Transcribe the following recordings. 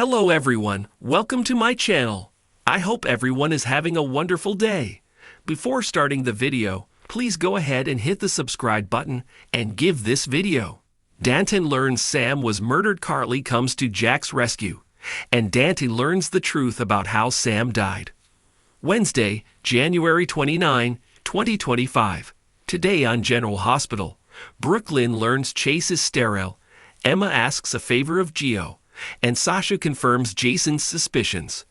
Hello everyone, welcome to my channel. I hope everyone is having a wonderful day. Before starting the video, please go ahead and hit the subscribe button and give this video. Danton learns Sam was murdered. Carly comes to Jack's rescue, and Dante learns the truth about how Sam died. Wednesday, January 29, 2025. Today on General Hospital, Brooklyn learns Chase is sterile, Emma asks a favor of Gio, and Sasha confirms Jason's suspicions.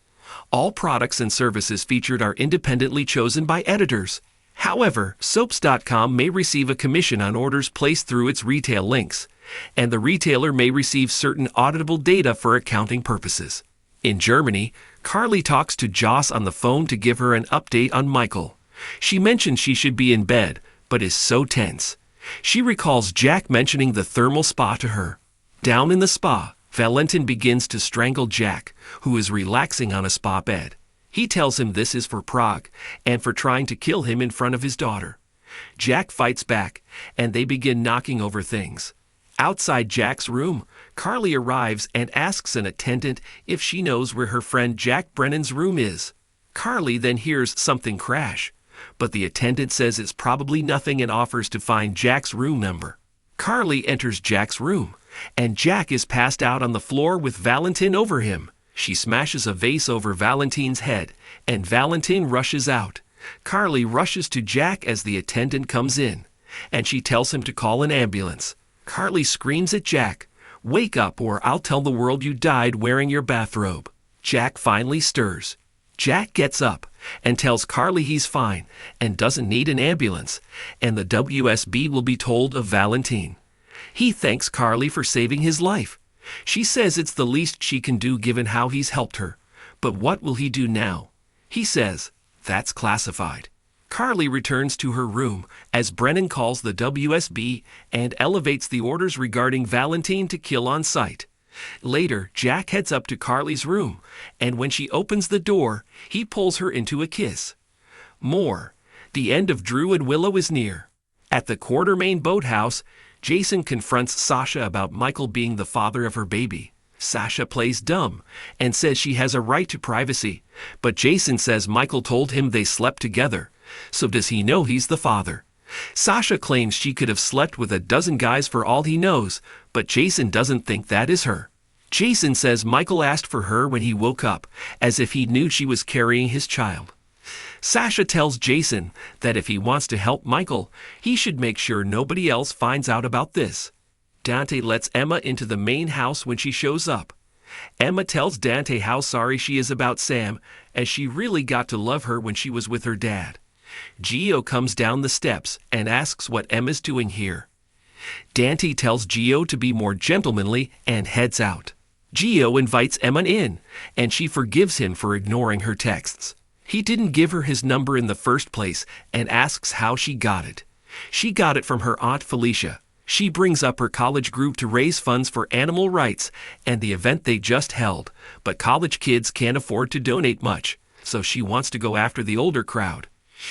All products and services featured are independently chosen by editors. However, soaps.com may receive a commission on orders placed through its retail links, and the retailer may receive certain auditable data for accounting purposes. In Germany, Carly talks to Joss on the phone to give her an update on Michael. She mentions she should be in bed, but is so tense. She recalls Jack mentioning the thermal spa to her. Down in the spa, Valentin begins to strangle Jack, who is relaxing on a spa bed. He tells him this is for Prague, and for trying to kill him in front of his daughter. Jack fights back, and they begin knocking over things. Outside Jack's room, Carly arrives and asks an attendant if she knows where her friend Jack Brennan's room is. Carly then hears something crash, but the attendant says it's probably nothing and offers to find Jack's room number. Carly enters Jack's room, and Jack is passed out on the floor with Valentin over him. She smashes a vase over Valentin's head, and Valentin rushes out. Carly rushes to Jack as the attendant comes in, and she tells him to call an ambulance. Carly screams at Jack, "Wake up or I'll tell the world you died wearing your bathrobe." Jack finally stirs. Jack gets up and tells Carly he's fine and doesn't need an ambulance, and the WSB will be told of Valentin. He thanks Carly for saving his life. She says it's the least she can do given how he's helped her. But what will he do now? He says, "That's classified." Carly returns to her room as Brennan calls the WSB and elevates the orders regarding Valentin to kill on sight. Later, Jack heads up to Carly's room, and when she opens the door, he pulls her into a kiss. More. The end of Drew and Willow is near. At the Quartermain boathouse, Jason confronts Sasha about Michael being the father of her baby. Sasha plays dumb and says she has a right to privacy, but Jason says Michael told him they slept together, so does he know he's the father? Sasha claims she could have slept with a dozen guys for all he knows, but Jason doesn't think that is her. Jason says Michael asked for her when he woke up, as if he knew she was carrying his child. Sasha tells Jason that if he wants to help Michael, he should make sure nobody else finds out about this. Dante lets Emma into the main house when she shows up. Emma tells Dante how sorry she is about Sam, as she really got to love her when she was with her dad. Gio comes down the steps and asks what Emma's doing here. Dante tells Gio to be more gentlemanly and heads out. Gio invites Emma in, and she forgives him for ignoring her texts. He didn't give her his number in the first place and asks how she got it. She got it from her Aunt Felicia. She brings up her college group to raise funds for animal rights and the event they just held, but college kids can't afford to donate much, so she wants to go after the older crowd.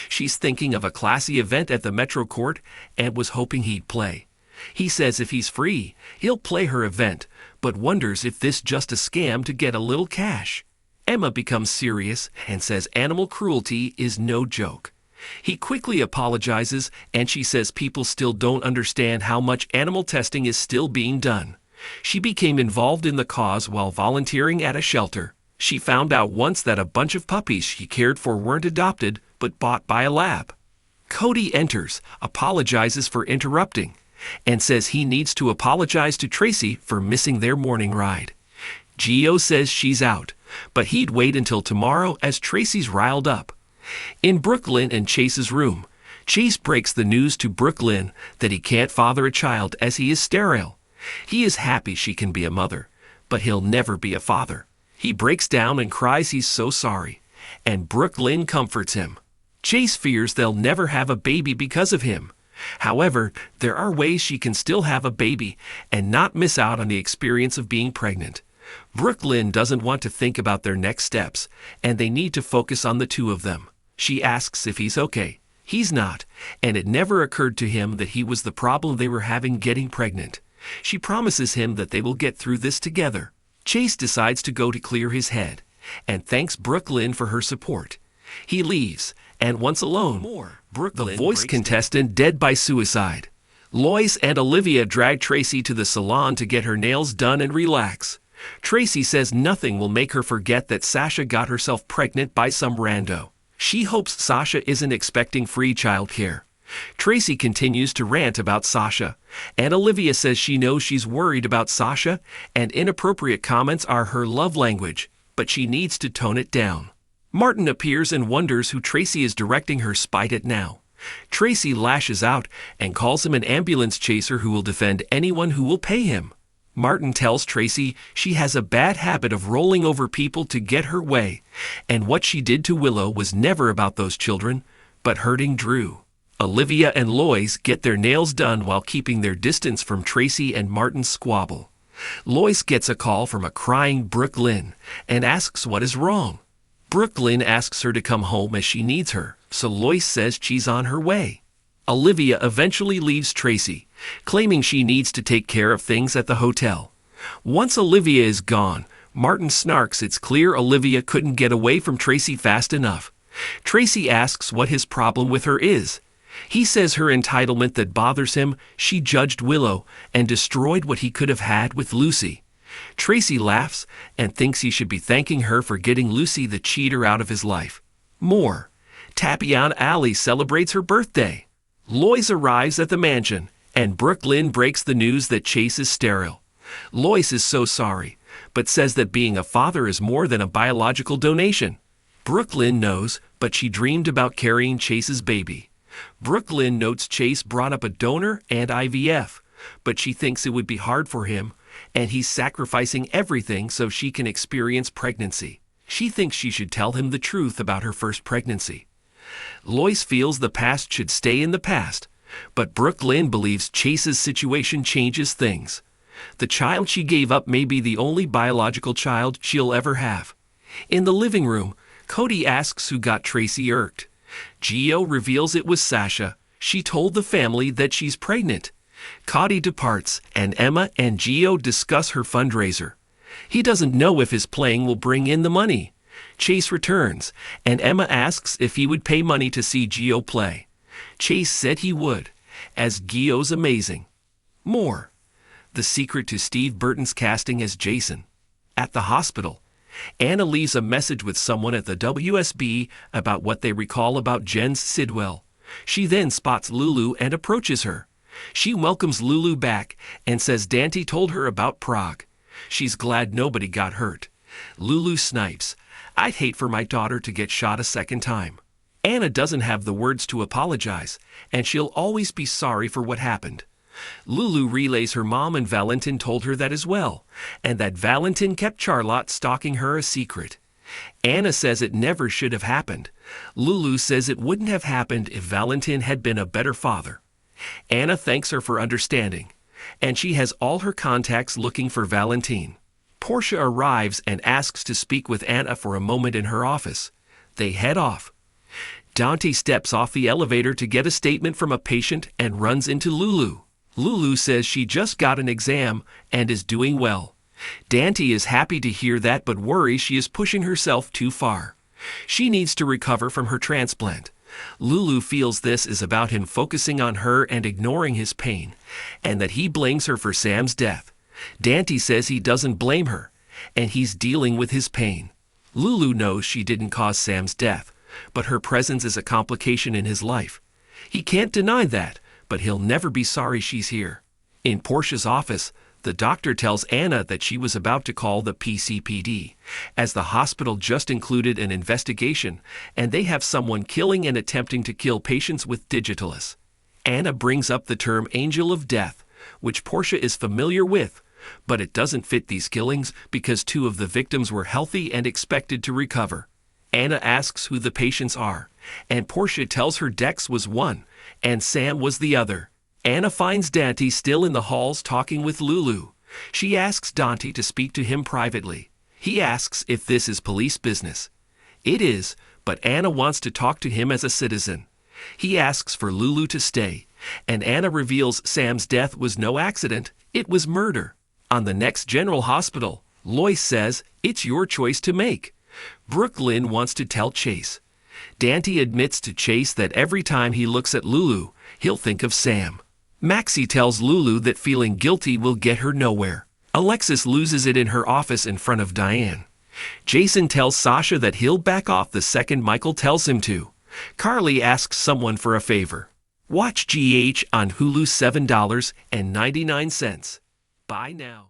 She's thinking of a classy event at the Metro Court and was hoping he'd play. He says if he's free, he'll play her event, but wonders if this just a scam to get a little cash. Emma becomes serious and says animal cruelty is no joke. He quickly apologizes, and she says people still don't understand how much animal testing is still being done. She became involved in the cause while volunteering at a shelter. She found out once that a bunch of puppies she cared for weren't adopted, but bought by a lab. Cody enters, apologizes for interrupting, and says he needs to apologize to Tracy for missing their morning ride. Gio says she's out, but he'd wait until tomorrow as Tracy's riled up. In Brooklyn and Chase's room, Chase breaks the news to Brooklyn that he can't father a child as he is sterile. He is happy she can be a mother, but he'll never be a father. He breaks down and cries he's so sorry, and Brooklyn comforts him. Chase fears they'll never have a baby because of him. However, there are ways she can still have a baby and not miss out on the experience of being pregnant. Brooklyn doesn't want to think about their next steps, and they need to focus on the two of them. She asks if he's okay. He's not, and it never occurred to him that he was the problem they were having getting pregnant. She promises him that they will get through this together. Chase decides to go to clear his head and thanks Brooklyn for her support. He leaves, and once alone, the voice contestant dead by suicide. Lois and Olivia drag Tracy to the salon to get her nails done and relax. Tracy says nothing will make her forget that Sasha got herself pregnant by some rando. She hopes Sasha isn't expecting free childcare. Tracy continues to rant about Sasha, and Olivia says she knows she's worried about Sasha and inappropriate comments are her love language, but she needs to tone it down. Martin appears and wonders who Tracy is directing her spite at now. Tracy lashes out and calls him an ambulance chaser who will defend anyone who will pay him. Martin tells Tracy she has a bad habit of rolling over people to get her way, and what she did to Willow was never about those children, but hurting Drew. Olivia and Lois get their nails done while keeping their distance from Tracy and Martin's squabble. Lois gets a call from a crying Brooklyn and asks what is wrong. Brooklyn asks her to come home as she needs her, so Lois says she's on her way. Olivia eventually leaves Tracy, claiming she needs to take care of things at the hotel. Once Olivia is gone, Martin snarks it's clear Olivia couldn't get away from Tracy fast enough. Tracy asks what his problem with her is. He says her entitlement that bothers him, she judged Willow and destroyed what he could have had with Lucy. Tracy laughs and thinks he should be thanking her for getting Lucy the cheater out of his life. More. Tapion Alley celebrates her birthday. Lois arrives at the mansion, and Brooklyn breaks the news that Chase is sterile. Lois is so sorry, but says that being a father is more than a biological donation. Brooklyn knows, but she dreamed about carrying Chase's baby. Brooklyn notes Chase brought up a donor and IVF, but she thinks it would be hard for him, and he's sacrificing everything so she can experience pregnancy. She thinks she should tell him the truth about her first pregnancy. Lois feels the past should stay in the past, but Brooklyn believes Chase's situation changes things. The child she gave up may be the only biological child she'll ever have. In the living room, Cody asks who got Tracy irked. Gio reveals it was Sasha. She told the family that she's pregnant. Cody departs, and Emma and Gio discuss her fundraiser. He doesn't know if his playing will bring in the money. Chase returns, and Emma asks if he would pay money to see Gio play. Chase said he would, as Gio's amazing. More. The secret to Steve Burton's casting as Jason. At the hospital, Anna leaves a message with someone at the WSB about what they recall about Jens Sidwell. She then spots Lulu and approaches her. She welcomes Lulu back and says Dante told her about Prague. She's glad nobody got hurt. Lulu snipes, "I'd hate for my daughter to get shot a second time." Anna doesn't have the words to apologize, and she'll always be sorry for what happened. Lulu relays her mom and Valentin told her that as well, and that Valentin kept Charlotte stalking her a secret. Anna says it never should have happened. Lulu says it wouldn't have happened if Valentin had been a better father. Anna thanks her for understanding, and she has all her contacts looking for Valentin. Portia arrives and asks to speak with Anna for a moment in her office. They head off. Dante steps off the elevator to get a statement from a patient and runs into Lulu. Lulu says she just got an exam and is doing well. Dante is happy to hear that but worries she is pushing herself too far. She needs to recover from her transplant. Lulu feels this is about him focusing on her and ignoring his pain, and that he blames her for Sam's death. Dante says he doesn't blame her, and he's dealing with his pain. Lulu knows she didn't cause Sam's death, but her presence is a complication in his life. He can't deny that, but he'll never be sorry she's here. In Portia's office, the doctor tells Anna that she was about to call the PCPD, as the hospital just included an investigation, and they have someone killing and attempting to kill patients with digitalis. Anna brings up the term angel of death, which Portia is familiar with, but it doesn't fit these killings because 2 of the victims were healthy and expected to recover. Anna asks who the patients are, and Portia tells her Dex was one, and Sam was the other. Anna finds Dante still in the halls talking with Lulu. She asks Dante to speak to him privately. He asks if this is police business. It is, but Anna wants to talk to him as a citizen. He asks for Lulu to stay, and Anna reveals Sam's death was no accident, it was murder. On the next General Hospital, Lois says it's your choice to make. Brooklyn wants to tell Chase. Dante admits to Chase that every time he looks at Lulu, he'll think of Sam. Maxie tells Lulu that feeling guilty will get her nowhere. Alexis loses it in her office in front of Diane. Jason tells Sasha that he'll back off the second Michael tells him to. Carly asks someone for a favor. Watch GH on Hulu $7.99. Bye now.